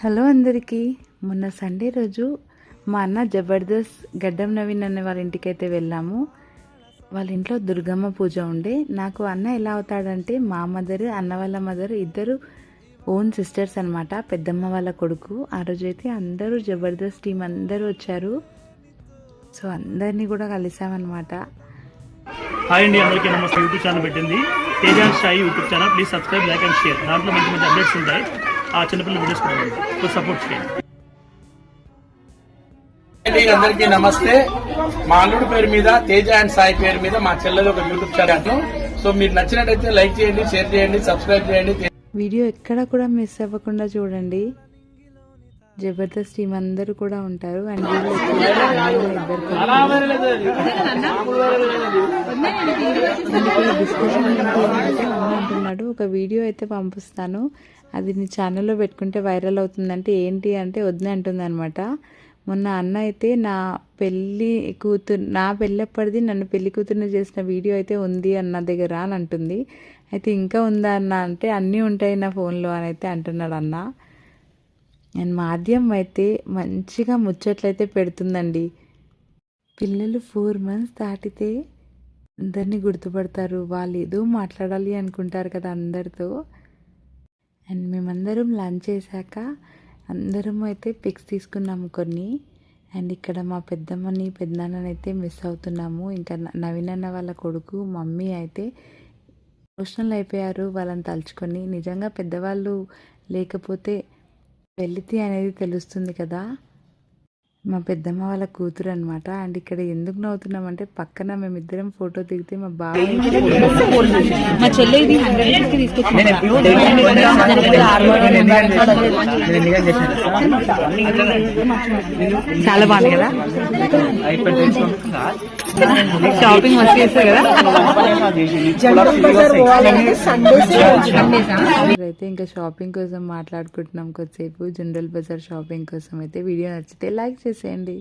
Hello అందరికీ. మొన్న Sunday రోజు మా అన్న జబర్దస్త్ గడ్డం నవీన్ అనే వాళ్ళ ఇంటికైతే వెళ్ళాము. వాళ్ళ ఇంట్లో దుర్గమ్మ పూజ ఉండే. నాకు అన్న ఎలా అవుతాడంటే మా మదర్, అన్న వాళ్ళ మదర్ ఇద్దరు ఓన్ సిస్టర్స్ అనమాట, పెద్దమ్మ వాళ్ళ కొడుకు. ఆ రోజైతే అందరూ జబర్దస్త్ టీం అందరూ వచ్చారు. సో అందరినీ కూడా కలిసామన్నమాట. హాయ్ అండి, అందరికీ నమస్తే. యూట్యూబ్ ఛానల్ పెట్టింది Teja Sai YouTube channel. Please subscribe, like and share. దాంట్లో మంచి మంచి అప్డేట్స్ ఉంటాయి. ఆ చిన్నపిల్లల వీడియోస్ కూడా సపోర్ట్ చేయండి. అందరికీ నమస్తే. మా అల్లుడు పేరు మీద, తేజ అండ్ సాయి పేరు మీద మా చెల్లెలు ఒక యూట్యూబ్ ఛానల్. సో మీరు నచ్చినట్టయితే లైక్ చేయండి, షేర్ చేయండి, సబ్స్క్రైబ్ చేయండి. వీడియో ఎక్కడ కూడా మిస్ అవ్వకుండా చూడండి. జబర్దస్త్ టీం అందరూ కూడా ఉంటారు. అండ్ డిస్కషన్ అంటున్నాడు, ఒక వీడియో అయితే పంపిస్తాను, అది నీ ఛానల్లో పెట్టుకుంటే వైరల్ అవుతుందంటే ఏంటి అంటే వద్దని అంటుంది అనమాట. మొన్న అన్న అయితే నా పెళ్ళప్పటిది నన్ను పెళ్లి కూతురుని చేసిన వీడియో అయితే ఉంది అన్న దగ్గర అని అంటుంది. అయితే ఇంకా ఉందా అన్న అంటే అన్నీ ఉంటాయి నా ఫోన్లో అని అయితే అంటున్నాడు అన్న. అండ్ మాధ్యం అయితే మంచిగా ముచ్చట్లయితే పెడుతుందండి. పిల్లలు 4 months దాటితే అందరినీ గుర్తుపడతారు. వాళ్ళు ఏదో మాట్లాడాలి అనుకుంటారు కదా అందరితో. అండ్ మేమందరం లంచ్ చేశాక అందరం అయితే పిక్స్ తీసుకున్నాము కొన్ని. అండ్ ఇక్కడ మా పెద్దమ్మని పెద్దనాన్నని అయితే మిస్ అవుతున్నాము. ఇంకా నవీన్ అన్న వాళ్ళ కొడుకు మమ్మీ అయితే ఎమోషనల్ అయిపోయారు వాళ్ళని తలుచుకొని. నిజంగా పెద్దవాళ్ళు లేకపోతే వెలితి అనేది తెలుస్తుంది కదా. మా పెద్దమ్మ వాళ్ళ కూతురు అనమాట. అండ్ ఇక్కడ ఎందుకు నవ్వుతున్నామంటే పక్కన మేమిద్దరం ఫోటో దిగితే మా బావ మా చెల్లె ఇది 100 తీసుకొచ్చింది. చాలా బాగుంది కదా, షాపింగ్ మస్తు చేస్తారు కదా. అయితే ఇంకా షాపింగ్ కోసం మాట్లాడుకుంటున్నాం కొద్దిసేపు. జనరల్ బజార్ షాపింగ్ కోసం అయితే. వీడియో నచ్చితే లైక్ చేసేయండి.